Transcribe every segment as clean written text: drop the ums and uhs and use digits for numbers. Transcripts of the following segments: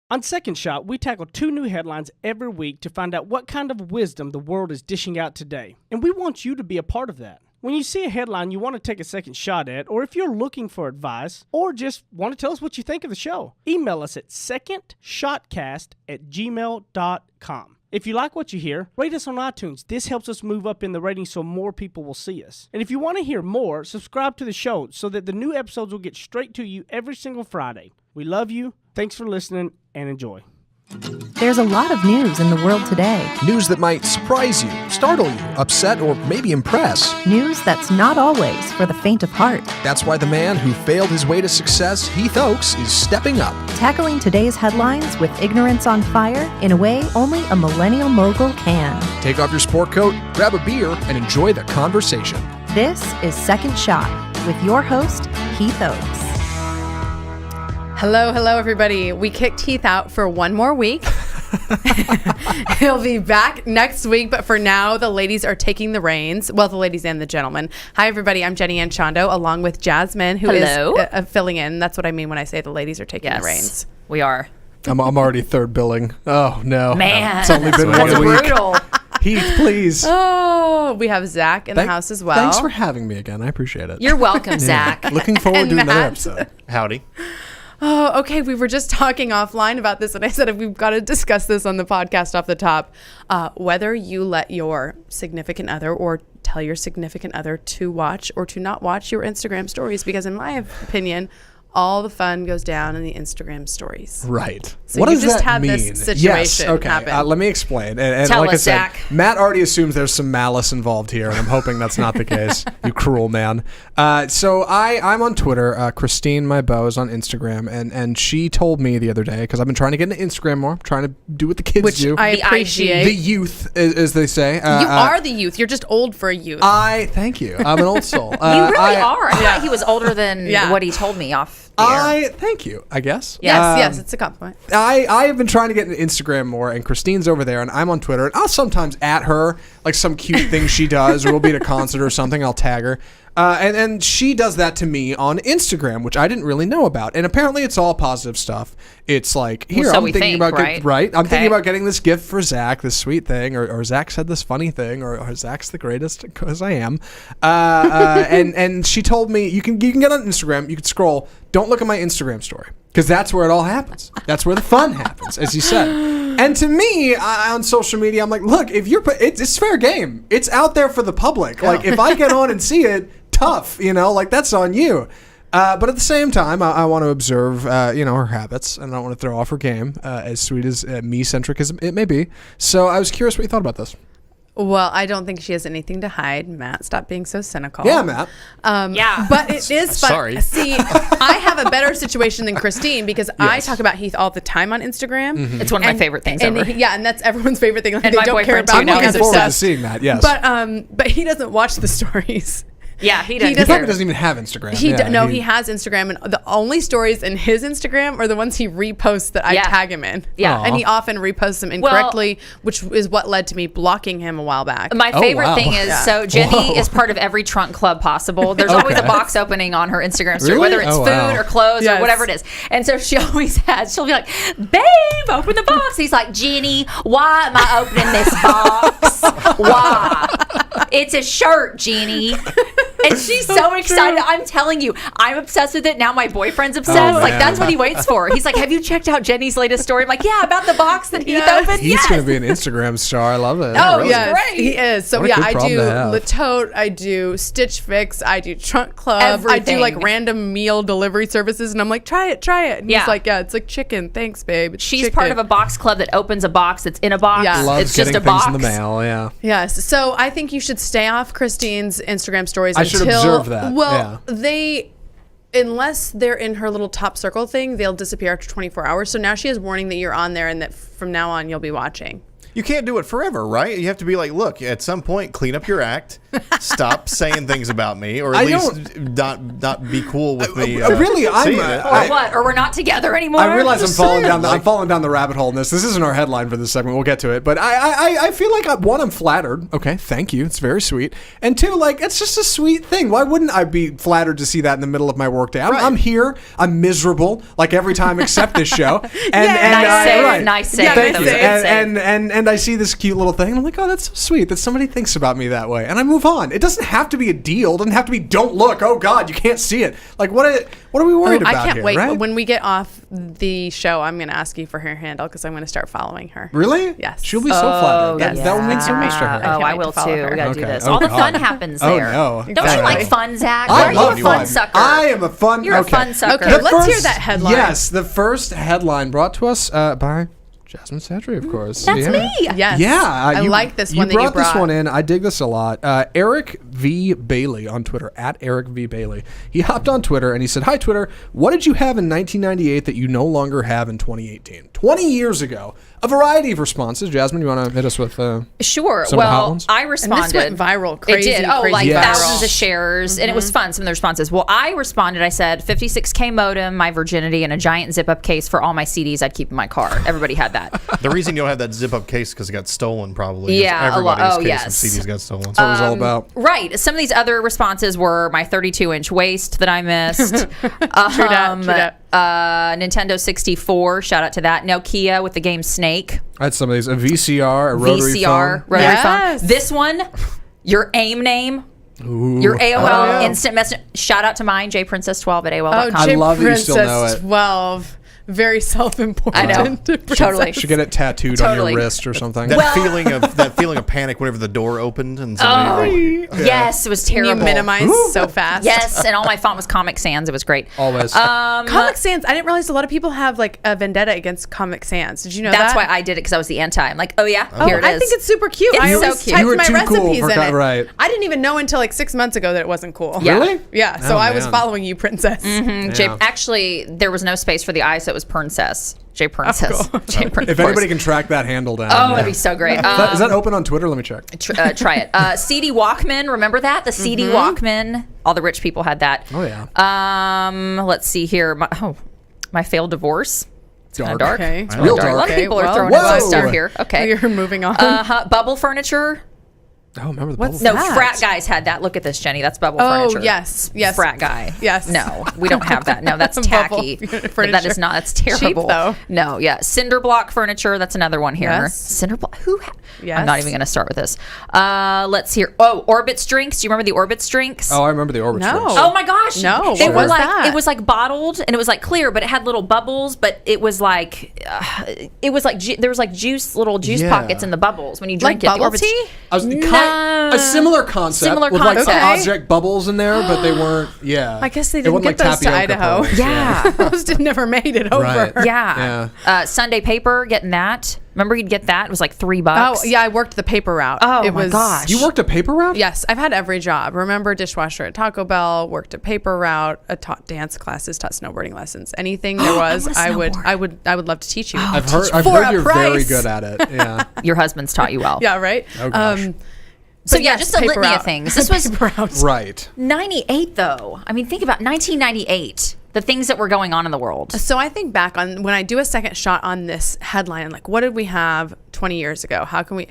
On Second Shot, we tackle 2 new headlines every week to find out what kind of wisdom the world is dishing out today. And we want you to be a part of that. When you see a headline you want to take a second shot at, or if you're looking for advice, or just want to tell us what you think of the show, email us at secondshotcast@gmail.com. If you like what you hear, rate us on iTunes. This helps us move up in the ratings so more people will see us. And if you want to hear more, subscribe to the show so that the new episodes will get straight to you every single Friday. We love you. Thanks for listening and enjoy. There's a lot of news in the world today. News that might surprise you, startle you, upset, or maybe impress. News that's not always for the faint of heart. That's why the man who failed his way to success, Heath Oakes, is stepping up. Tackling today's headlines with ignorance on fire in a way only a millennial mogul can. Take off your sport coat, grab a beer, and enjoy the conversation. This is Second Shot with your host, Heath Oakes. Hello, everybody. We kicked Heath out for one more week. He'll be back next week, but for now, the ladies are taking the reins. Well, the ladies and the gentlemen. Hi, everybody. I'm Jenny Ann Chondo, along with Jasmine, who is filling in. That's what I mean when I say the ladies are taking the reins. We are. I'm already third billing. Oh, no. Man. It's only been 1 week. Brutal. Heath, please. Oh, we have Zach in the house as well. Thanks for having me again. I appreciate it. You're welcome, Zach. Looking forward to another Matt. episode. Howdy. Oh, okay. We were just talking offline about this, and I said we've got to discuss this on the podcast off the top. Whether you let your significant other or tell your significant other to watch or to not watch your Instagram stories, because in my opinion, all the fun goes down in the Instagram stories. Right. So what you does just that had mean? this situation yes. Okay. happen. Let me explain. And Tell like us, I said, Zach. Matt already assumes there's some malice involved here, and I'm hoping that's not the case. You cruel man. So I'm on Twitter. Christine, my beau, is on Instagram, and she told me the other day, because I've been trying to get into Instagram more, trying to do what the kids do. I appreciate. The youth, as they say. You are the youth. You're just old for a youth. Thank you. I'm an old soul. You really are. I thought he was older than what he told me off the air. Thank you, I guess. Yes, it's a compliment. I have been trying to get into Instagram more, and Christine's over there, and I'm on Twitter, and I'll sometimes at her, like some cute thing she does, or we'll be at a concert or something, I'll tag her. And she does that to me on Instagram, which I didn't really know about. And apparently it's all positive stuff. It's like, here, so I'm thinking about right? I'm thinking about getting this gift for Zach, this sweet thing, or Zach said this funny thing, or Zach's the greatest, because I am. And she told me, you can get on Instagram, you can scroll, don't look at my Instagram story, because that's where it all happens. That's where the fun happens, as you said. And to me, on social media, I'm like, look, if you're, it's fair game. It's out there for the public. Like, if I get on and see it, tough, like that's on you. But at the same time, I want to observe, her habits, and I don't want to throw off her game, as sweet as me-centric as it may be. So I was curious what you thought about this. Well, I don't think she has anything to hide. Matt, stop being so cynical. Yeah, Matt. But it is fun. Sorry. See, I have a better situation than Christine, because I talk about Heath all the time on Instagram. Mm-hmm. It's one of my favorite things ever. And that's everyone's favorite thing. Like, And they my don't care boyfriend, about too, now. I'm looking other forward to stuff. seeing that, yes. But he doesn't watch the stories. Yeah, he doesn't. He probably doesn't even have Instagram. He has Instagram, and the only stories in his Instagram are the ones he reposts that I tag him in. Yeah. And he often reposts them incorrectly, which is what led to me blocking him a while back. My favorite thing is, so Jenny Whoa. is part of every trunk club possible. There's always a box opening on her Instagram story, Really? whether it's food or clothes or whatever it is. And so she'll be like, babe, open the box. He's like, Jenny, why am I opening this box? Why? It's a shirt, Jenny. And she's so excited. I'm telling you, I'm obsessed with it. Now my boyfriend's obsessed. Like, that's what he waits for. He's like, have you checked out Jenny's latest story? I'm like, yeah, about the box that Heath opened. He's going to be an Instagram star. I love it. Oh, Really. yes, great. he is. So, What a good I problem do to have. Le Tote, I do Stitch Fix, I do Trunk Club, I do Everything. like random meal delivery services, and I'm like, try it. And Yeah. he's like, yeah, it's like chicken. Thanks, babe. It's She's chicken. part of a box club that opens a box that's in a box. Yeah. Loves It's just getting a box. things in the mail, yeah. Yes. So I think you should stay off Christine's Instagram stories I until... should observe that. Well, yeah. unless they're in her little top circle thing, they'll disappear after 24 hours. So now she has warning that you're on there and that from now on you'll be watching. you can't do it forever, right? You have to be like, look, at some point, clean up your act, stop saying things about me, or at least not be cool with me. Really, Or we're not together anymore. I realize I'm falling down the rabbit hole in this. This isn't our headline for this segment. We'll get to it, but I feel like one, I'm flattered. Okay, thank you. It's very sweet. And two, like it's just a sweet thing. Why wouldn't I be flattered to see that in the middle of my workday? I'm here. I'm miserable, like every time except this show. Nice save. Thank you. And I see this cute little thing. And I'm like, oh, that's so sweet that somebody thinks about me that way. And I move on. It doesn't have to be a deal. It doesn't have to be don't look. Oh God, you can't see it. Like what are we worried about? I can't here, wait. Right? When we get off the show, I'm going to ask you for her handle because I'm going to start following her. Really? Yes. She'll be so flattered. yes. That will mean so much to her. Oh, I wait will to too. follow her. We gotta do Okay. this. Oh, All the God. fun happens there. Oh, no. Don't you like fun, Zach? I Are you love a fun fun. sucker? I am a fun. You're a fun sucker. Okay, let's hear that headline. Yes, the first headline brought to us by Jasmine Satry, of course. That's me. Yes. Yeah, I like this one that you brought this brought. one in. I dig this a lot. Eric V. Bailey on Twitter, at Eric V. Bailey. He hopped on Twitter and he said, "Hi, Twitter. What did you have in 1998 that you no longer have in 2018?" 20 years ago. A variety of responses. Jasmine, you want to hit us with Sure. some of the hot Well, ones? I And responded. this went viral. Crazy, It did. Oh, crazy like Yes. thousands of shares, and it was fun. Some of the responses. Well, I responded. I said 56K modem, my virginity, and a giant zip-up case for all my CDs I'd keep in my car. Everybody had that. The reason you don't have that zip-up case because it got stolen, probably. Yeah, a lot. Everybody's Oh, case yes. of CDs got stolen. That's what it was all about. Right. Some of these other responses were my 32-inch waist that I missed. True that. Nintendo 64. Shout out to that. Nokia with the game Snake. I had some of these. A VCR, a rotary phone. Rotary Yes. phone. This one, your AIM name. Ooh. Your AOL Oh. instant message. Shout out to mine, jprincess12 at AOL.com. I love that you still know it. 12. Very self-important. I know. Totally. Should get it tattooed on your wrist or something. That feeling of panic whenever the door opened and somebody Yes, it was Can you terrible. minimize so fast? Yes, and all my font was Comic Sans. It was great. Always. Comic Sans. I didn't realize a lot of people have like a vendetta against Comic Sans. Did you know That's that? why I did it, because I was the anti. I'm like, oh yeah, Oh, here it is. I think it's super cute. It's I so always cute. You were typed my too cool recipes for in it. right. I didn't even know until like 6 months ago that it wasn't cool. Yeah. Really? Yeah. So Oh, I was man. following you, Princess. Yeah. Actually, there was no space for the I, so it was Princess. J Princess. cool. J Princess. If anybody can track that handle down. Oh, yeah. it'd be so great. Is that open on Twitter? Let me check. Try it. CD Walkman. Remember that? The CD Walkman. All the rich people had that. Oh, yeah. Let's see here. My failed divorce. It's kind of dark. Okay. It's Real kinda dark. A lot of Okay, people are well, throwing whoa. in some stuff here. Okay. You're moving on. Bubble furniture. Oh, remember the What's bubble? No, that? frat guys had that. Look at this, Jenny. That's bubble Oh, furniture. yes. Frat guy. Yes. No, we don't have that. No, that's Bubble tacky. furniture. That is not. That's terrible. Cheap, though. No, yeah. Cinder block furniture. That's another one here. Yes. Cinder block. Who? Yes. I'm not even going to start with this. Let's hear. Oh, Orbitz drinks. Do you remember the Orbitz drinks? Oh, I remember the Orbit No. drinks. Oh my gosh! No, they what were was like that? it was like bottled and it was like clear, but it had little bubbles. But it was like there was like little juice Yeah. pockets in the bubbles when you drink Like it. bubble The Orbitz- tea? A similar concept. Similar with like concept. object bubbles in there, but they weren't. Yeah. I guess they It didn't wasn't get like those to tapioca Idaho. pearls. Yeah. Those never made it over. Right. Yeah. Sunday paper, getting that. Remember you'd get that? It was like $3. Oh, yeah, I worked the paper route. Oh, it my was, gosh. You worked a paper route? Yes, I've had every job. Remember dishwasher at Taco Bell, worked a paper route, taught dance classes, taught snowboarding lessons. Anything there was, I would love to teach you. I've heard For a you're very price. good at it. Yeah. Your husband's taught you well. Yeah, right? Oh, gosh. So but yeah, yes, just a paper litany of route. things. This was Paper route. Right. 98 though. I mean, think about 1998. The things that were going on in the world. So I think back on when I do a second shot on this headline, I'm like, what did we have 20 years ago? How can we?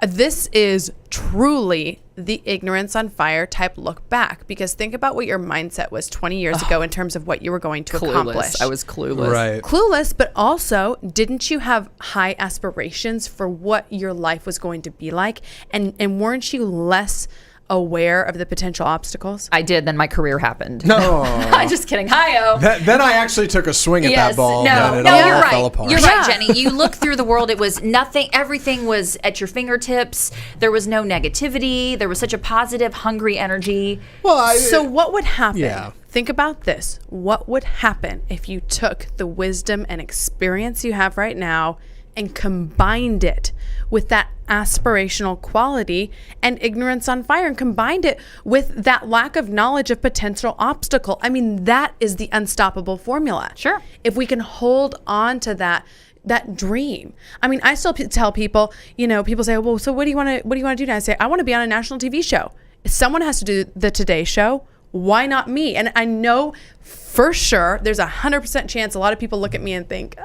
This is truly the ignorance on fire type look back, because think about what your mindset was 20 years ago in terms of what you were going to accomplish. I was clueless. Right. Clueless, but also, didn't you have high aspirations for what your life was going to be like? And weren't you less aware of the potential obstacles? I did. Then my career happened. No. I'm just kidding. Hi-oh. Then I actually took a swing at that ball. No, and it all you're right. fell apart. You're right, Jenny. You look through the world. It was nothing. Everything was at your fingertips. There was no negativity. There was such a positive, hungry energy. Well, So what would happen? Yeah. Think about this. What would happen if you took the wisdom and experience you have right now and combined it with that aspirational quality and ignorance on fire, and combined it with that lack of knowledge of potential obstacle? I mean, that is the unstoppable formula. Sure. If we can hold on to that that dream. I mean, I still tell people, people say, well, so what do you want to do now? I say, I want to be on a national TV show. If someone has to do the Today Show, why not me? And I know for sure there's 100% chance a lot of people look at me and think,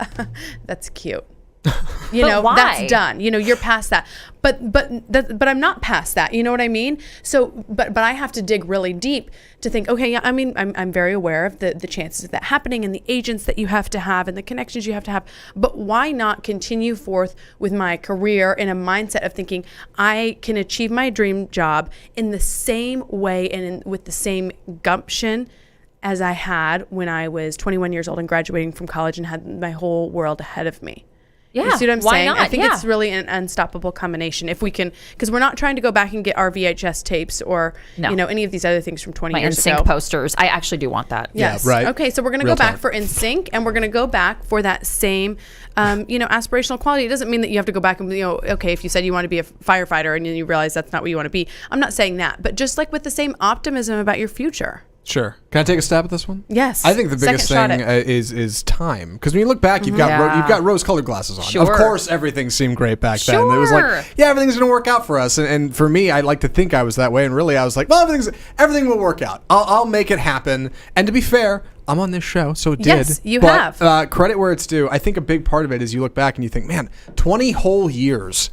that's cute. Why? That's done. You're past that. But I'm not past that. You know what I mean? So, but I have to dig really deep to think, okay, yeah, I mean, I'm very aware of the chances of that happening and the agents that you have to have and the connections you have to have. But why not continue forth with my career in a mindset of thinking I can achieve my dream job in the same way and with the same gumption as I had when I was 21 years old and graduating from college and had my whole world ahead of me. Yeah, you see what I'm saying? not? I think it's really an unstoppable combination. If we can, because we're not trying to go back and get our VHS tapes or any of these other things from 20 years ago. NSYNC posters. I actually do want that. Yes. Yeah, right. Okay, so we're going to go back for NSYNC, and we're going to go back for that same, aspirational quality. It doesn't mean that you have to go back and, okay, if you said you want to be a firefighter and then you realize that's not what you want to be. I'm not saying that, but just like with the same optimism about your future. Sure. Can I take a stab at this one? Yes. I think the biggest thing is time. Because when you look back, you've got rose-colored glasses on. Sure. Of course, everything seemed great back then. It was like, yeah, everything's going to work out for us. And for me, I like to think I was that way. And really, I was like, well, everything will work out. I'll make it happen. And to be fair, I'm on this show, so it did. Yes, you have. Credit where it's due. I think a big part of it is you look back and you think, man, 20 whole years.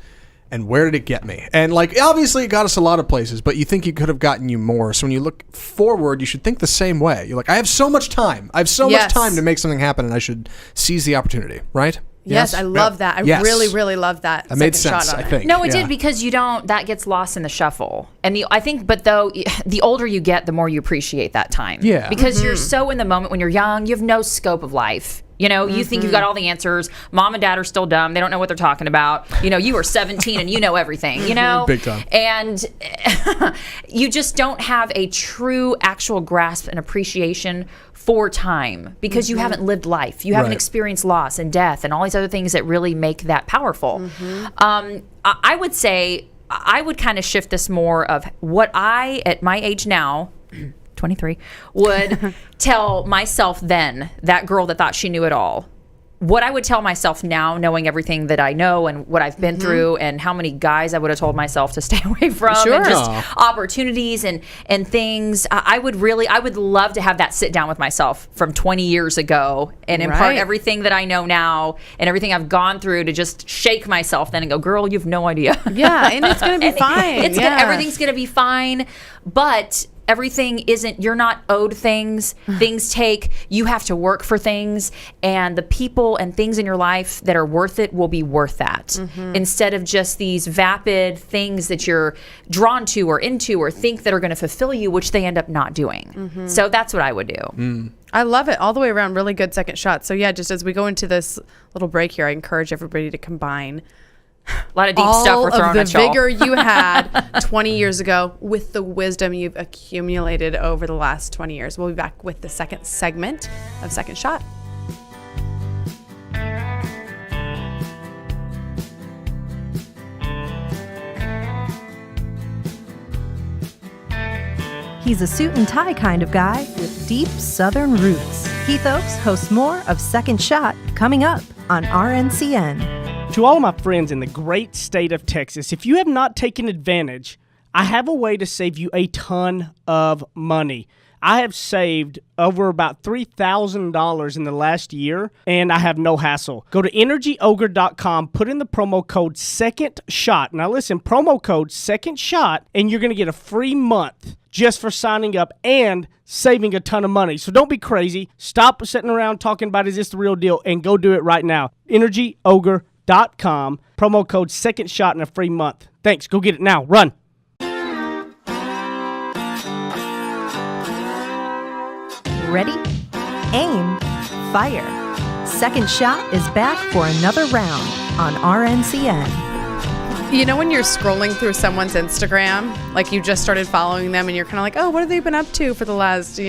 And where did it get me? And obviously it got us a lot of places, but you think it could have gotten you more. So when you look forward, you should think the same way. You're like, I have so much time. I have so much time to make something happen, and I should seize the opportunity, right? Yes, I love that. I really, really love that. That made sense, I think. No, it did, because that gets lost in the shuffle. And the older you get, the more you appreciate that time. Yeah. Because you're so in the moment when you're young, you have no scope of life. You think you've got all the answers. Mom and dad are still dumb. They don't know what they're talking about. You are 17 and you know everything, Big time. And you just don't have a true actual grasp and appreciation for time because you haven't lived life. You haven't experienced loss and death and all these other things that really make that powerful. I would say I would kind of shift this more of what I, at my age now, 23, would tell myself then, that girl that thought she knew it all. What I would tell myself now, knowing everything that I know and what I've been through and how many guys I would have told myself to stay away from and just opportunities and things, I would love to have that sit down with myself from 20 years ago and impart everything that I know now and everything I've gone through to just shake myself then and go, girl, you have no idea. Yeah, and it's going to be fine. Everything's going to be fine, but everything isn't, you're not owed things. Things you have to work for things, and the people and things in your life that are worth it will be worth that. Instead of just these vapid things that you're drawn to or into or think that are going to fulfill you, which they end up not doing. So that's what I would do. I love it all the way around. Really good second shot. So yeah, just as we go into this little break here, I encourage everybody to combine a lot of deep stuff we're throwing at y'all. All of the vigor you had 20 years ago with the wisdom you've accumulated over the last 20 years. We'll be back with the second segment of Second Shot. He's a suit and tie kind of guy with deep Southern roots. Heath Oaks hosts more of Second Shot coming up on RNCN. To all of my friends in the great state of Texas, if you have not taken advantage, I have a way to save you a ton of money. I have saved over about $3,000 in the last year, and I have no hassle. Go to energyogre.com, put in the promo code SECONDSHOT. Now listen, promo code SECONDSHOT, and you're going to get a free month just for signing up and saving a ton of money. So don't be crazy. Stop sitting around talking about is this the real deal, and go do it right now. energyogre.com, promo code SECONDSHOT and a free month. Thanks. Go get it now. Run. Ready? Aim. Fire. Second Shot is back for another round on RNCN. When you're scrolling through someone's Instagram, like you just started following them and you're kind of like, oh, what have they been up to for the last,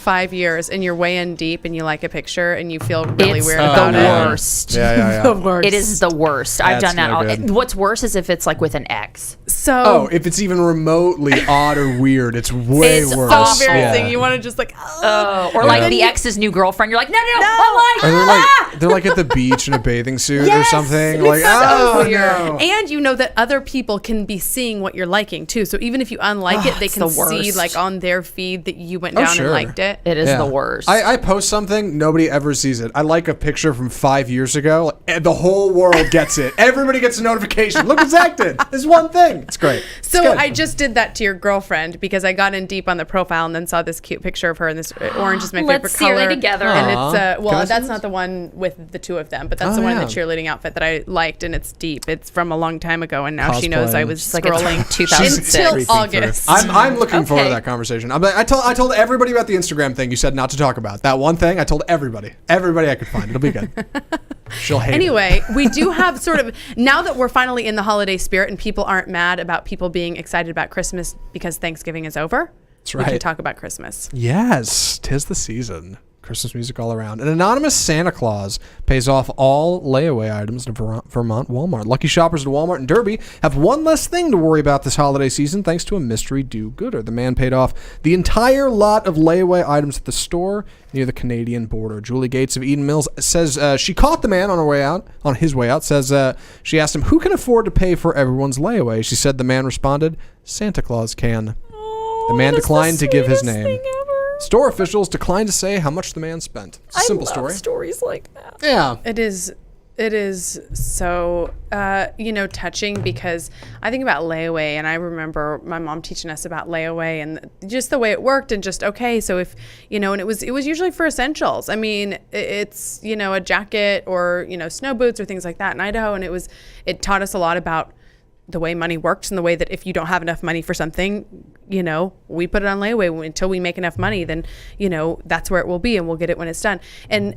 5 years, and you're way in deep and you like a picture and you feel really weird about it. Worst. Yeah. The worst. It is the worst. I've done that. What's worse is if it's like with an ex. So if it's even remotely odd or weird, it's way it's worse. so embarrassing. You want to just like, or like the ex's new girlfriend. You're like, no. Or they're like They're like at the beach in a bathing suit or Yes, something. it's Like, so oh weird. no. And you know that other people can be seeing what you're liking too. So even if you unlike it, they it's can the see worst. like on their feed that you went Oh, down sure. and liked it. It is Yeah. the worst. I post something, nobody ever sees it. I like a picture from 5 years ago, and the whole world gets it. Everybody gets a notification. Look what Zach did. This one thing. It's great. It's So good. I just did that to your girlfriend because I got in deep on the profile and then saw this cute picture of her, and this orange is my favorite Let's color. cheerlead together. And Aw. it's Can I see that's this? not the one with the two of them, but that's Oh, the one in yeah. the cheerleading outfit that I liked, and it's deep. It's from a long time ago, and now she knows I Cosplaying. was It's like it's scrolling 2006. until Creeping through. August. I'm looking forward to Okay. that conversation. I told everybody about the Instagram thing you said not to talk about. That one thing I told everybody I could find. It'll be good. She'll hate it. Anyway, we do have sort of, now that we're finally in the holiday spirit and people aren't mad about people being excited about Christmas because Thanksgiving is over, That's we can right. talk about Christmas. Yes, 'tis the season. Christmas music all around. An anonymous Santa Claus pays off all layaway items at a Vermont Walmart. Lucky shoppers at Walmart and Derby have one less thing to worry about this holiday season thanks to a mystery do-gooder. The man paid off the entire lot of layaway items at the store near the Canadian border. Julie Gates of Eden Mills says she caught the man on his way out. Says she asked him, who can afford to pay for everyone's layaway? She said the man responded, Santa Claus can. The man declined to give his name. Store officials declined to say how much the man spent. It's a simple story. Stories like that. Yeah. It is so touching because I think about layaway, and I remember my mom teaching us about layaway and just the way it worked, and just so if and it was usually for essentials. I mean, it's a jacket or snow boots or things like that in Idaho, and it taught us a lot about the way money works and the way that if you don't have enough money for something, we put it on layaway until we make enough money, then, that's where it will be and we'll get it when it's done. And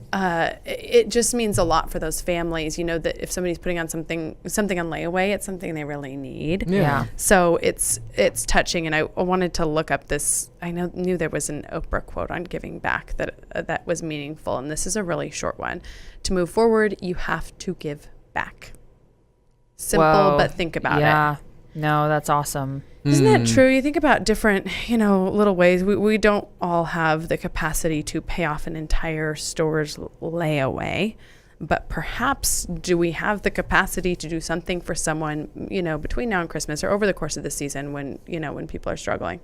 it just means a lot for those families, that if somebody's putting on something on layaway, it's something they really need. Yeah. So it's touching. And I wanted to look up this. I knew there was an Oprah quote on giving back that was meaningful. And this is a really short one. To move forward, you have to give back. Simple, Whoa. but think about it. Yeah. No, that's awesome. Isn't that true? You think about different, little ways. We don't all have the capacity to pay off an entire store's layaway, but perhaps do we have the capacity to do something for someone, between now and Christmas or over the course of the season when people are struggling?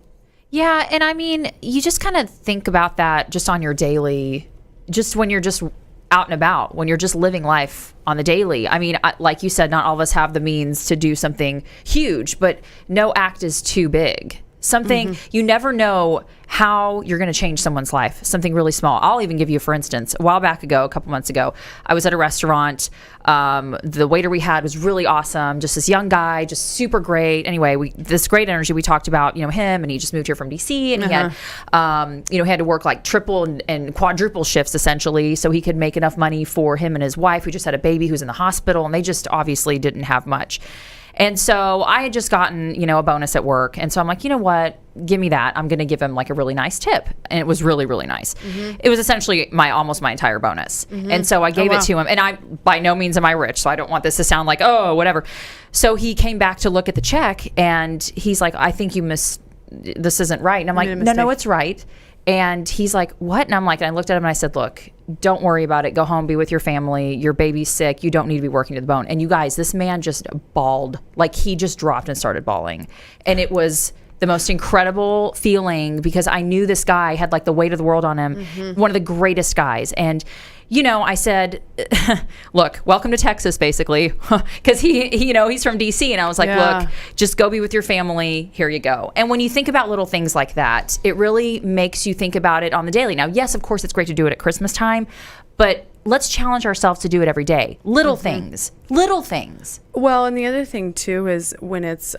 Yeah, and I mean, you just kind of think about that just on your daily, just when you're just out and about, when you're just living life on the daily. I mean, like you said, not all of us have the means to do something huge, but no act is too big. Something you never know how you're going to change someone's life. Something really small. I'll even give you, for instance, a while back ago, a couple months ago, I was at a restaurant. The waiter we had was really awesome. Just this young guy, just super great. Anyway, this great energy. We talked about, him, and he just moved here from DC, and he had, he had to work like triple and quadruple shifts essentially, so he could make enough money for him and his wife, who just had a baby who's in the hospital, and they just obviously didn't have much. And so I had just gotten, a bonus at work. And so I'm like, you know what? Give me that. I'm going to give him like a really nice tip. And it was really, really nice. It was essentially almost my entire bonus. And so I gave it to him. And I, by no means am I rich, so I don't want this to sound like, oh, whatever. So he came back to look at the check, and he's like, I think this isn't right. And I'm like, no, it's right. And he's like, what? And I'm like, and I looked at him and I said, look, don't worry about it. Go home, be with your family. Your baby's sick. You don't need to be working to the bone. And you guys, this man just bawled. Like, he just dropped and started bawling. And it was the most incredible feeling because I knew this guy had like the weight of the world on him. One of the greatest guys. And I said, look, welcome to Texas, basically, because he's from DC. And I was like, look, just go be with your family. Here you go. And when you think about little things like that, it really makes you think about it on the daily. Now, yes, of course, it's great to do it at Christmas time, but let's challenge ourselves to do it every day. Little things. Well, and the other thing too is when it's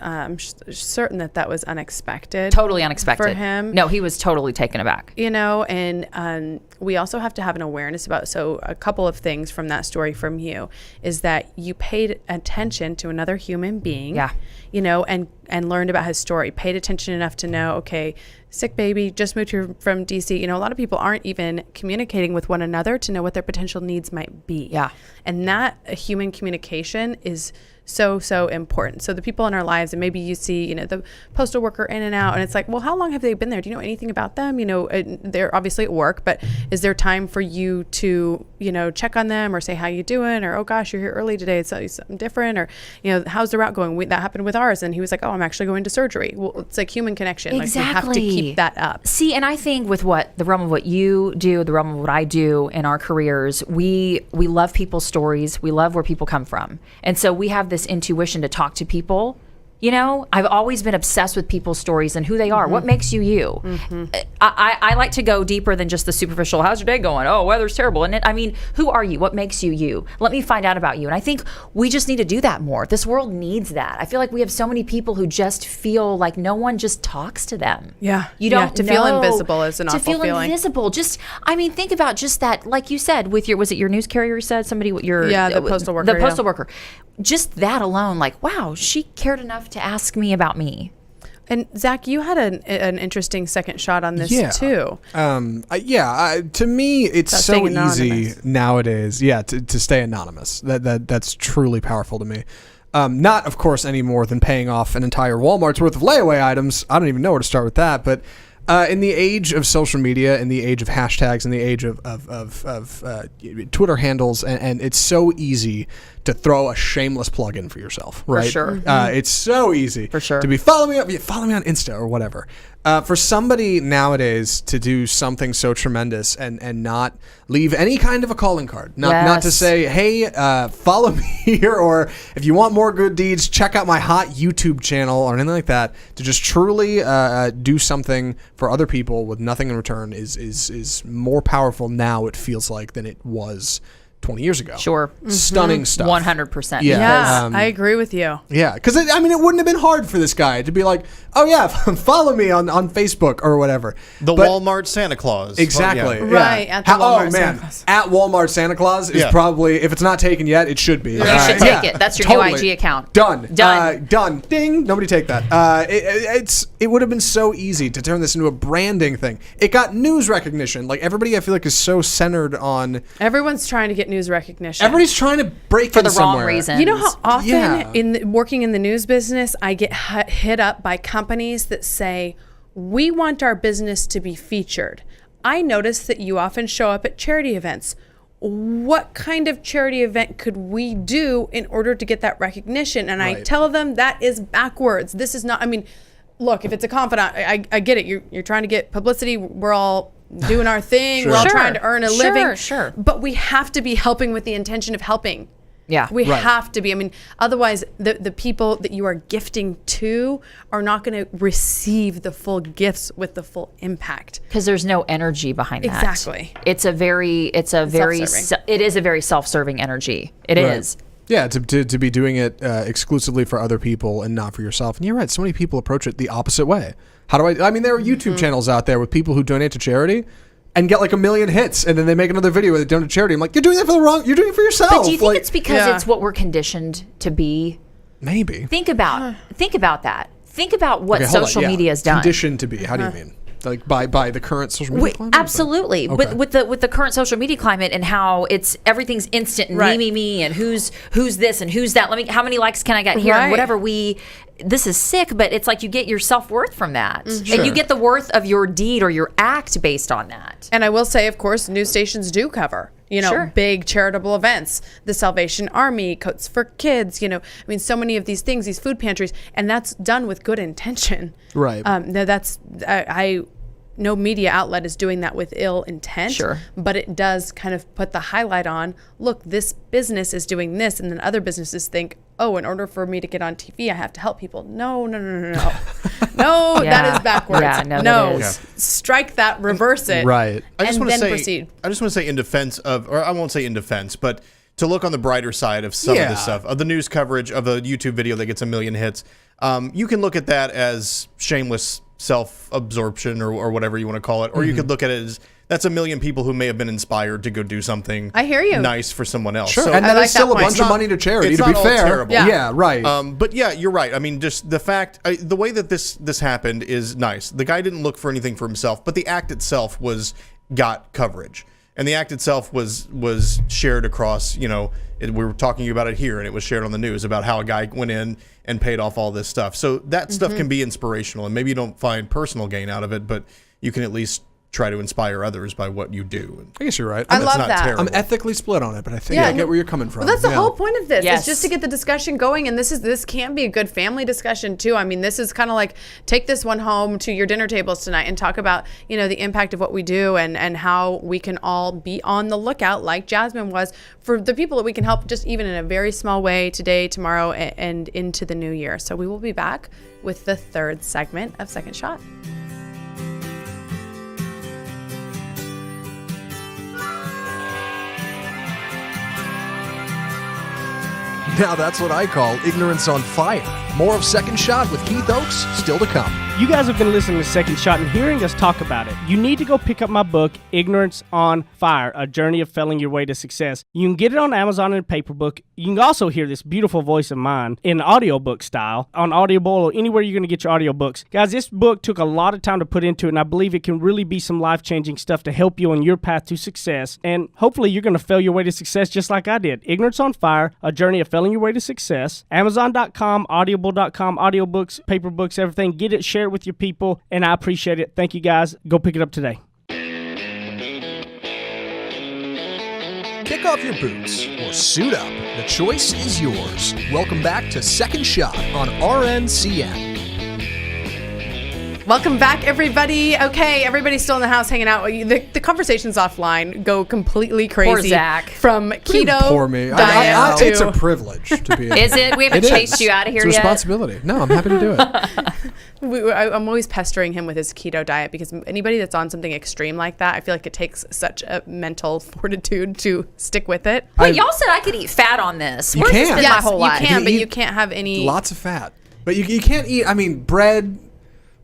certain that was unexpected. Totally unexpected. For him. No, he was totally taken aback. And we also have to have an awareness about, so a couple of things from that story from you is that you paid attention to another human being. Yeah. And learned about his story, paid attention enough to know, okay, sick baby, just moved here from DC. A lot of people aren't even communicating with one another to know what their potential needs might be. Yeah. And that human communication is so important. So the people in our lives, and maybe you see, the postal worker in and out, and it's like, well, how long have they been there? Do you know anything about them? They're obviously at work, but is there time for you to, check on them or say, how you doing? Or, oh gosh, you're here early today. It's something different. Or, how's the route going? That happened with ours. And he was like, oh, I'm actually going to surgery. Well, it's like human connection. Exactly. Like we have to keep that up. See, and I think with the realm of what you do, the realm of what I do in our careers, we love people's stories. We love where people come from. And so we have this intuition to talk to people. I've always been obsessed with people's stories and who they are. What makes you you? I like to go deeper than just the superficial, how's your day going? Oh, weather's terrible. And who are you? What makes you you? Let me find out about you. And I think we just need to do that more. This world needs that. I feel like we have so many people who just feel like no one just talks to them. Yeah. You don't to know. feel invisible is an awful feeling. To feel invisible. Just, think about just that, like you said, with was it your news carrier said? Somebody, the postal worker. The postal worker. Just that alone, like, wow, she cared enough to ask me about me. And Zach, you had an interesting second shot on this too. To me, it's so easy nowadays. To stay anonymous. That's truly powerful to me. Not, of course, any more than paying off an entire Walmart's worth of layaway items. I don't even know where to start with that, but. In the age of social media, in the age of hashtags, in the age of Twitter handles, and it's so easy to throw a shameless plug in for yourself, right? For sure. It's so easy for sure to be follow me on Insta or whatever. For somebody nowadays to do something so tremendous and not leave any kind of a calling card, not to say, hey, follow me here, or if you want more good deeds, check out my hot YouTube channel or anything like that. To just truly do something for other people with nothing in return is more powerful now, it feels like, than it was 20 years ago. Sure. Stunning stuff. 100%. Yeah, I agree with you. Yeah, because it wouldn't have been hard for this guy to be like, oh yeah, follow me on Facebook or whatever. But Walmart Santa Claus. Exactly. Yeah. Right, at the Walmart Santa Claus. At Walmart Santa Claus is probably, if it's not taken yet, it should be. You should take it. That's your new IG account. Done. Done. Ding. Nobody take that. It would have been so easy to turn this into a branding thing. It got news recognition. Like, everybody, I feel like, is so centered on... Everyone's trying to get news recognition. Everybody's trying to break for the somewhere. wrong reasons. You know how often working in the news business, I get hit up by companies that say, we want our business to be featured. I notice that you often show up at charity events. What kind of charity event could we do in order to get that recognition? And I tell them that is backwards. This is not, look, if it's a confidant, I get it. You're trying to get publicity. We're all doing our thing. We're all trying to earn a living. Sure. But we have to be helping with the intention of helping. Yeah. We have to be. Otherwise, the people that you are gifting to are not going to receive the full gifts with the full impact. Because there's no energy behind that. Exactly. It is a very self-serving energy. It is. Yeah, to be doing it exclusively for other people and not for yourself. And you're right, so many people approach it the opposite way. How do I there are YouTube channels out there with people who donate to charity and get like 1 million hits, and then they make another video where they donate to charity. I'm like, you're doing it you're doing it for yourself. But do you think it's because it's what we're conditioned to be? Maybe. Think about that. Think about what social media has done. Conditioned to be. How do you mean? Like by the current social media climate? Absolutely. Okay. With the current social media climate and how everything's instant and me and who's this and who's that. How many likes can I get here and whatever this is sick, but it's like you get your self-worth from that. Mm-hmm. And you get the worth of your deed or your act based on that. And I will say, of course, news stations do cover, big charitable events, the Salvation Army, Coats for Kids, so many of these things, these food pantries, and that's done with good intention. Right. No media outlet is doing that with ill intent. Sure. But it does kind of put the highlight on, look, this business is doing this, and then other businesses think, oh, in order for me to get on TV, I have to help people. No. No, that is backwards. Yeah, no. Strike that, reverse it. Right. Proceed. I just want to say in defense of, or I won't say in defense, but to look on the brighter side of some of this stuff, of the news coverage of a YouTube video that gets 1 million hits, you can look at that as shameless self-absorption or whatever you want to call it, or you could look at it as that's 1 million people who may have been inspired to go do something I hear you. nice for someone else. Sure, So, and that like is still that a point. bunch of money to charity, it's to be not all fair. terrible. Yeah, right. But yeah, you're right. Just the fact, the way that this happened is nice. The guy didn't look for anything for himself, but the act itself got coverage. And the act itself was shared across, we were talking about it here, and it was shared on the news about how a guy went in and paid off all this stuff. So that stuff can be inspirational, and maybe you don't find personal gain out of it, but you can at least try to inspire others by what you do. I guess you're right. I love that. I'm ethically split on it, but I think I get where you're coming from. Well, that's the whole point of this. Yes. It's just to get the discussion going, and this can be a good family discussion too. I mean, this is kind of like take this one home to your dinner tables tonight and talk about the impact of what we do and how we can all be on the lookout, like Jasmine was, for the people that we can help, just even in a very small way today, tomorrow, and into the new year. So we will be back with the third segment of Second Shot. Now that's what I call ignorance on fire. More of Second Shot with Keith Oakes still to come. You guys have been listening to Second Shot and hearing us talk about it. You need to go pick up my book, Ignorance on Fire, A Journey of Failing Your Way to Success. You can get it on Amazon in a paper book. You can also hear this beautiful voice of mine in audiobook style on Audible or anywhere you're going to get your audiobooks. Guys, this book took a lot of time to put into it, and I believe it can really be some life-changing stuff to help you on your path to success. And hopefully you're going to fail your way to success just like I did. Ignorance on Fire, A Journey of Failing Your Way to Success. Amazon.com, Audible.com, audiobooks, paper books, everything. Get it, share it with your people, and I appreciate it. Thank you, guys. Go pick it up today. Kick off your boots or suit up. The choice is yours. Welcome back to Second Shot on RNCN. Welcome back, everybody. Okay, everybody's still in the house hanging out. The conversations offline go completely crazy. Poor Zach. From keto Poor me. diet to... It's a privilege to be. Is it? We haven't chased you out of here it's a yet. responsibility. No, I'm happy to do it. I'm always pestering him with his keto diet because anybody that's on something extreme like that, I feel like it takes such a mental fortitude to stick with it. Wait, y'all said I could eat fat on this. You Where's can. this been Yes, my whole you life? can, but eat you can't have any... Lots of fat. But you can't eat, bread...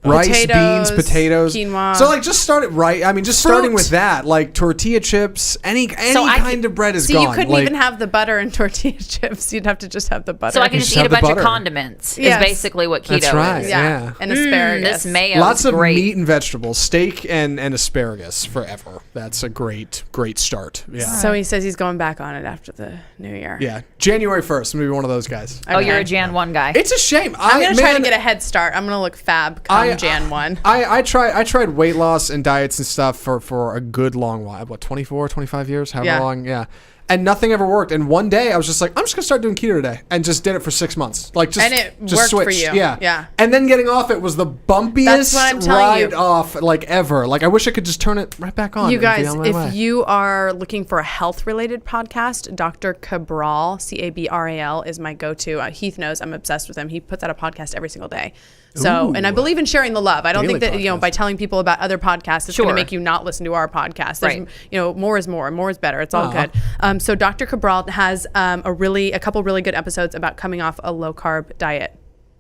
rice, Potatoes, beans, potatoes, quinoa. So just start it right. Starting with that, like tortilla chips, any kind of bread is so gone. You couldn't even have the butter and tortilla chips. You'd have to just have the butter. So I can just eat a bunch of condiments. Yes. Is basically what keto That's right. is. Yeah. And asparagus. This mayo Lots is of great. meat and vegetables, steak and asparagus forever. That's a great start. Yeah. So he says he's going back on it after the new year. Yeah. January 1st. I'm gonna be one of those guys. Oh, you're a Jan 1 guy. It's a shame. I'm going to try to get a head start. I'm going to look fab come Jan 1. I tried weight loss and diets and stuff for a good long while. 24, 25 years? However long? Yeah. And nothing ever worked. And one day I was just like, I'm just going to start doing keto today. And just did it for 6 months. And it worked for you. Yeah. And then getting off it was the bumpiest ride off ever. I wish I could just turn it right back on. You guys, if you are looking for a health-related podcast, Dr. Cabral, Cabral, is my go-to. Heath knows I'm obsessed with him. He puts out a podcast every single day. So, and I believe in sharing the love. I don't think that, by telling people about other podcasts, it's going to make you not listen to our podcast. Right. More is more. More is better. It's all good. So Dr. Cabral has a couple really good episodes about coming off a low-carb diet.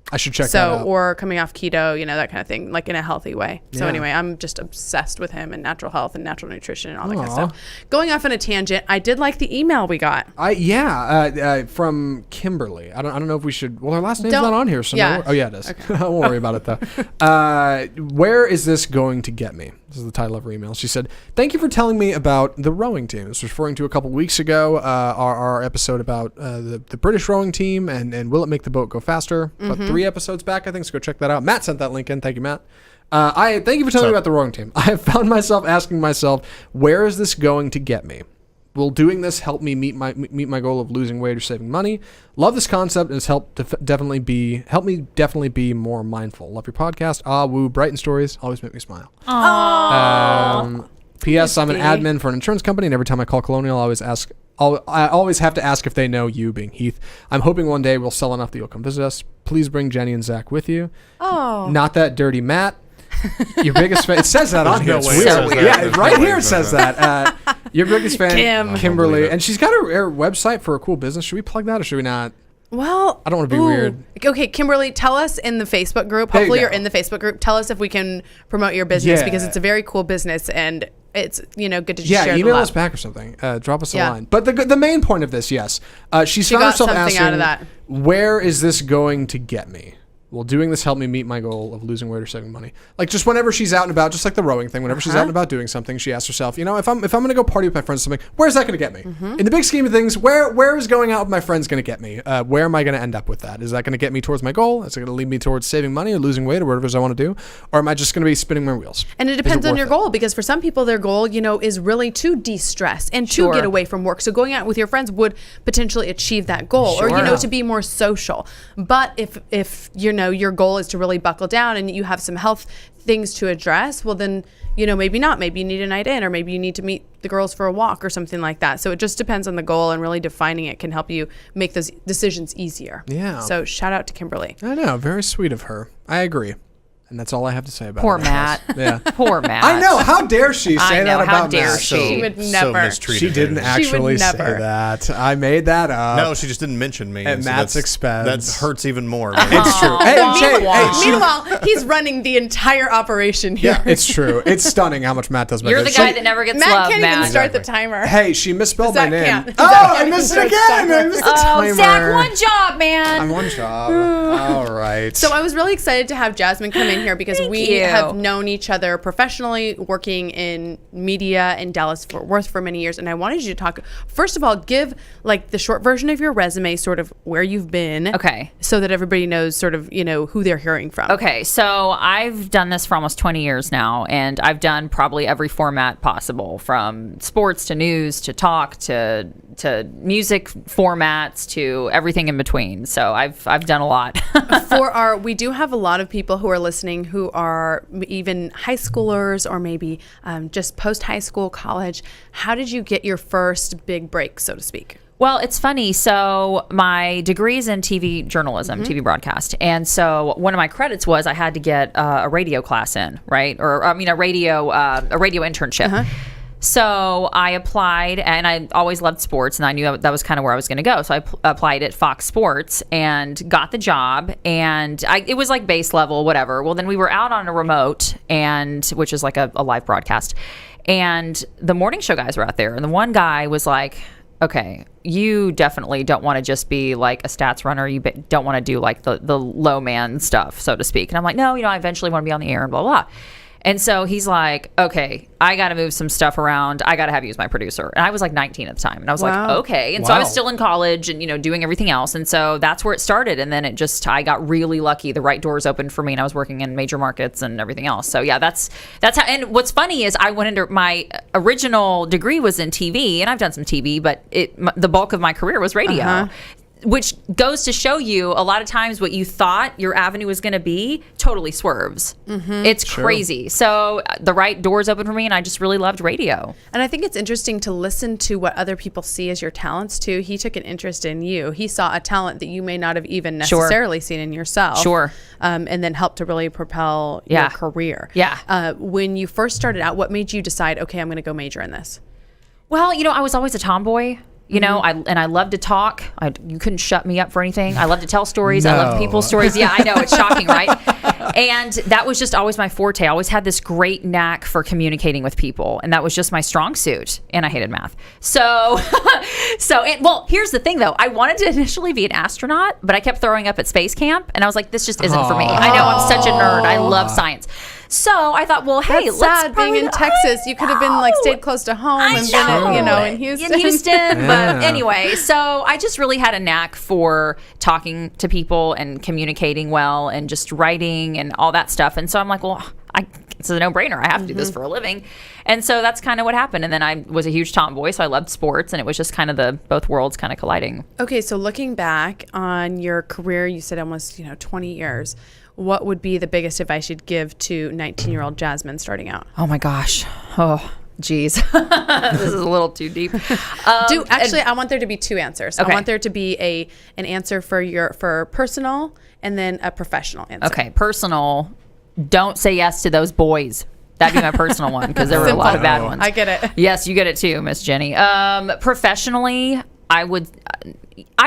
I should check that out. Or coming off keto, that kind of thing, in a healthy way. So anyway, I'm just obsessed with him and natural health and natural nutrition and all that kind of stuff. Going off on a tangent, I did like the email we got. From Kimberly. I don't know if we should. Well, her last name's not on here, so no. Oh yeah, it is. Okay. I won't worry about it though. Where is this going to get me? This is the title of her email. She said, "Thank you for telling me about the rowing team." This was referring to a couple weeks ago, our episode about the British rowing team and will it make the boat go faster? But 3 episodes back, I think. So go check that out. Matt sent that link in. Thank you, Matt. Thank you for telling me about the rowing team. I have found myself asking myself, where is this going to get me? Will doing this help me meet my goal of losing weight or saving money? Love this concept and it's helped me definitely be more mindful. Love your podcast. Woo, Brighton stories always make me smile. P.S. I'm an admin for an insurance company, and every time I call Colonial, I always have to ask if they know you, being Heath. I'm hoping one day we'll sell enough that you'll come visit us. Please bring Jenny and Zach with you. Oh, not that dirty Matt. Your biggest fan. It says that on here. It's weird. So weird. Yeah, right here it says that. Your biggest fan, Kimberly, and she's got her website for a cool business. Should we plug that or should we not? Well, I don't want to be weird. Okay, Kimberly, tell us in the Facebook group. Hopefully you're in the Facebook group. Tell us if we can promote your business because it's a very cool business and it's good to just share the love. Email us back or something. Drop us a line. But the main point of this, yes, she found herself asking, where is this going to get me? will doing this help me meet my goal of losing weight or saving money? Like, just whenever she's out and about, just like the rowing thing, whenever she's out and about doing something, she asks herself, if I'm going to go party with my friends or something, where's that going to get me? In the big scheme of things, where is going out with my friends going to get me? Where am I going to end up with that? Is that going to get me towards my goal? Is it going to lead me towards saving money or losing weight or whatever it is I want to do? Or am I just going to be spinning my wheels? And it depends on your goal, because for some people, their goal, is really to de-stress and to get away from work. So going out with your friends would potentially achieve that goal, or to be more social. But if your goal is to really buckle down and you have some health things to address, well then maybe not. Maybe you need a night in, or maybe you need to meet the girls for a walk or something like that. So it just depends on the goal, and really defining it can help you make those decisions easier. Yeah. So shout out to Kimberly. I know, very sweet of her. I agree. And that's all I have to say about Poor it. Matt. Yeah. Poor Matt. I know. How dare she say that about how dare Matt? she? She would never. So mistreated. She didn't actually say never. that. I made that up. No, she just didn't mention me. At Matt's expense. That hurts even more. It's true. Meanwhile, he's running the entire operation here. Yeah, it's true. It's stunning how much Matt does my You're the business. guy that never gets Matt love, can't Matt. even start the timer. Hey, she misspelled my Zach name. can't. Oh, Zach I can't missed it even again. start I missed the timer. Zach, one job, man. I'm one job. All right. So I was really excited to have Jasmine come in here because we you. have known each other professionally, working in media in Dallas-Fort Worth for many years. And I wanted you to talk, first of all, give like the short version of your resume, sort of where you've been. Okay. So that everybody knows sort of, who they're hearing from. Okay, so I've done this for almost 20 years now, and I've done probably every format possible, from sports to news to talk to music formats to everything in between. So I've done a lot. We do have a lot of people who are listening who are even high schoolers or maybe just post high school, college. How did you get your first big break, so to speak? Well, it's funny. So my degree is in TV journalism, TV broadcast. And so one of my credits was I had to get a radio class in, right? Or a radio internship. So I applied, and I always loved sports, and I knew that was kind of where I was going to go. So I applied at Fox Sports and got the job, and it was like base level, whatever. Well, then we were out on a remote, which is like a live broadcast, and the morning show guys were out there, and the one guy was like, okay, you definitely don't want to just be like a stats runner. You don't want to do like the low man stuff, so to speak. And I'm like, no, I eventually want to be on the air and blah, blah. And so he's like, okay, I got to move some stuff around. I got to have you as my producer. And I was like 19 at the time. And I was like, okay. And so I was still in college and, doing everything else. And so that's where it started. And then I got really lucky. The right doors opened for me, and I was working in major markets and everything else. So yeah, that's how, and what's funny is I went into my original degree was in TV, and I've done some TV, but the bulk of my career was radio. Which goes to show you a lot of times what you thought your avenue was going to be totally swerves. It's crazy. So the right doors open for me, and I just really loved radio. And I think it's interesting to listen to what other people see as your talents too. He took an interest in you. He saw a talent that you may not have even necessarily seen in yourself. And then helped to really propel your career. When you first started out, what made you decide, okay, I'm going to go major in this? Well, I was always a tomboy. I love to talk. You couldn't shut me up for anything. I love to tell stories. I love people's stories. Yeah, I know. It's shocking, right? And that was just always my forte. I always had this great knack for communicating with people. And that was just my strong suit. And I hated math. So here's the thing, though. I wanted to initially be an astronaut, but I kept throwing up at space camp. And I was like, this just isn't for me. I know I'm such a nerd. I love science. So I thought, well, hey, that's let's sad being in Texas. You could have been stayed close to home and been in Houston. In Houston, but anyway, so I just really had a knack for talking to people and communicating well and just writing and all that stuff. And so I'm like, well, it's a no-brainer. I have to do this for a living. And so that's kind of what happened. And then I was a huge tomboy, so I loved sports, and it was just kind of both worlds kind of colliding. Okay, so looking back on your career, you said almost 20 years. What would be the biggest advice you'd give to 19-year-old Jasmine starting out? Oh my gosh. Oh, geez. This is a little too deep. I want there to be two answers. Okay. I want there to be an answer for personal and then a professional answer. Okay, personal. Don't say yes to those boys. That'd be my personal one, because there were a lot of bad ones. I get it. Yes, you get it too, Miss Jenny. Professionally, I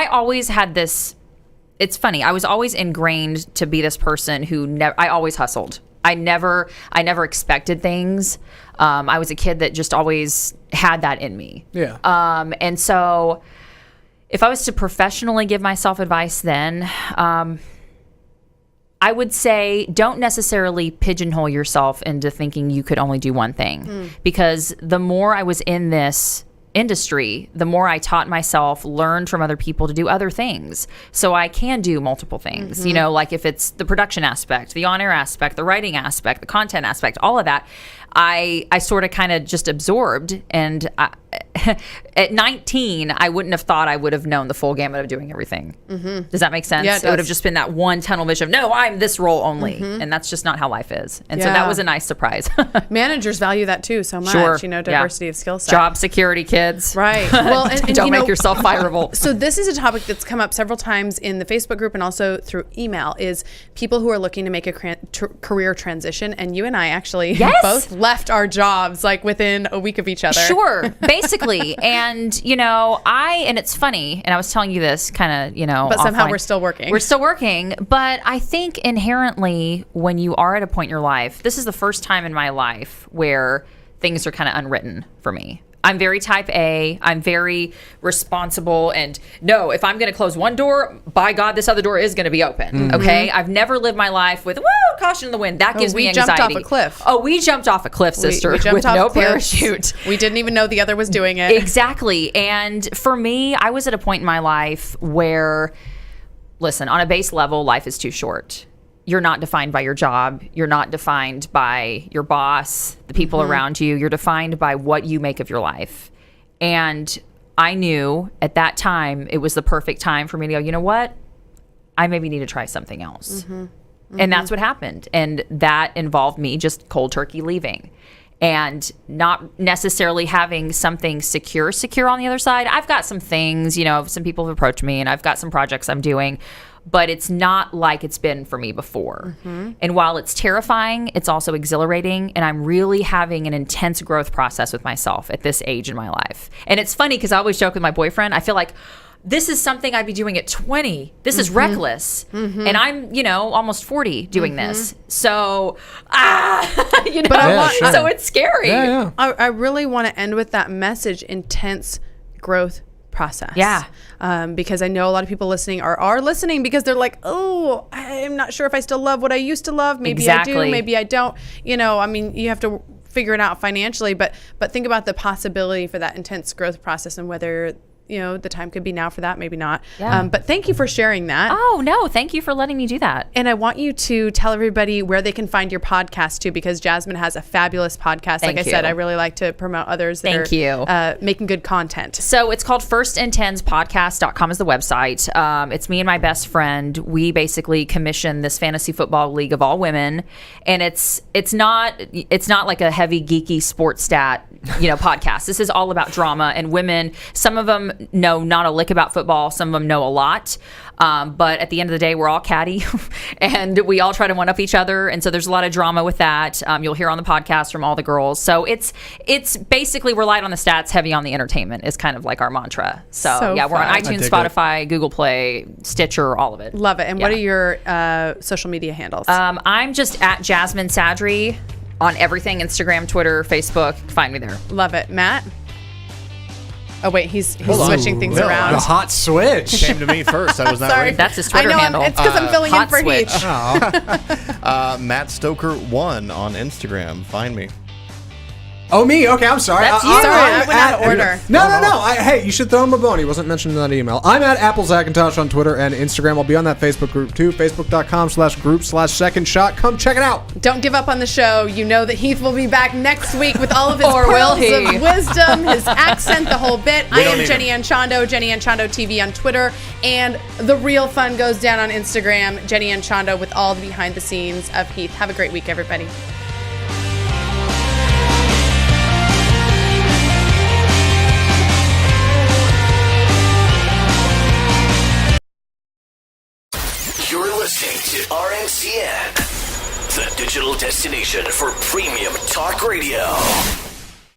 always had this. It's funny. I was always ingrained to be this person who I always hustled. I never expected things. I was a kid that just always had that in me. Yeah. And so if I was to professionally give myself advice then, I would say don't necessarily pigeonhole yourself into thinking you could only do one thing. Because the more I was in this industry, the more I taught myself, learned from other people to do other things. So I can do multiple things, you know, like if it's the production aspect, the on-air aspect, the writing aspect, the content aspect, all of that, I sort of kind of just absorbed. And at 19, I wouldn't have thought I would have known the full gamut of doing everything. Does that make sense? Yeah, it would have does. just been that one tunnel vision of, no, I'm this role only. And that's just not how life is. And so that was a nice surprise. Managers value that too so much, Sure. you know, diversity of skill set. Job security, kids. Right. Well, and Don't you make know, yourself fireable. So this is a topic that's come up several times in the Facebook group and also through email, is people who are looking to make a career transition. And you and I actually both left our jobs like within a week of each other. Sure, basically. And, you know, and it's funny, and I was telling you this kind of, you know, But somehow offline. we're still working. We're still working. But I think inherently when you are at a point in your life, this is the first time in my life where things are kind of unwritten for me. I'm very type A. I'm very responsible. And no, if I'm going to close one door, by God, this other door is going to be open. Okay. I've never lived my life with, caution in the wind. That gives me anxiety. We jumped off a cliff. Oh, we jumped off a cliff, sister, we jumped with off no cliffs. parachute. We didn't even know the other was doing it. Exactly. And for me, I was at a point in my life where, listen, on a base level, life is too short. You're not defined by your job. You're not defined by your boss, the people around you. You're defined by what you make of your life. And I knew at that time it was the perfect time for me to go, you know what? I maybe need to try something else. And that's what happened. And that involved me just cold turkey leaving and not necessarily having something secure on the other side. I've got some things, you know, some people have approached me and I've got some projects I'm doing, but it's not like it's been for me before. And while it's terrifying, it's also exhilarating. And I'm really having an intense growth process with myself at this age in my life. And it's funny because I always joke with my boyfriend, I feel like this is something I'd be doing at 20. This is reckless. And I'm, you know, almost 40 doing this. So, you know, But so it's scary. I really want to end with that message: intense growth process. Yeah. Because I know a lot of people listening are listening because they're like, oh, I'm not sure if I still love what I used to love. Maybe I do, maybe I don't. You know, I mean, you have to figure it out financially, but think about the possibility for that intense growth process and whether, you know, the time could be now for that, maybe not. But thank you for sharing that. Oh, no. Thank you for letting me do that. And I want you to tell everybody where they can find your podcast too, because Jasmine has a fabulous podcast. Like I said, I really like to promote others that are making good content. So it's called firstandtenspodcast.com is the website. It's me and my best friend. We basically commission this fantasy football league of all women. And it's not like a heavy geeky sports stat, you know, podcast. This is all about drama and women. Some of them know not a lick about football. Some of them know a lot. But at the end of the day, we're all catty and we all try to one up each other. And so there's a lot of drama with that. You'll hear on the podcast from all the girls. So it's basically we're light on the stats, heavy on the entertainment is kind of like our mantra. So yeah, we're on iTunes, Spotify, Google Play, Stitcher, all of it. Love it. And what are your social media handles? I'm just at Jasmine Sadri on everything, Instagram, Twitter, Facebook. Find me there. Love it. Matt? Oh, wait, he's switching things around. The hot switch. Came to me first. I was not Sorry. ready. That's his Twitter I know, handle. it's because I'm filling in Hot for switch. Heath. Matt Stoker 1 on Instagram. Find me. Oh, me? Okay, I'm sorry. That's you. Sorry, I went out of order. No. Hey, you should throw him a bone. He wasn't mentioned in that email. I'm at AppleZacintosh on Twitter and Instagram. I'll be on that Facebook group too. Facebook.com/group/Second Shot. Come check it out. Don't give up on the show. You know that Heath will be back next week with all of his Or will pearls he? of wisdom, his accent, the whole bit. I am Jenny Ann Chondo, Jenny Ann Chondo TV on Twitter, and the real fun goes down on Instagram, Jenny Ann Chondo, with all the behind the scenes of Heath. Have a great week, everybody. You're listening to RNCN, the digital destination for premium talk radio.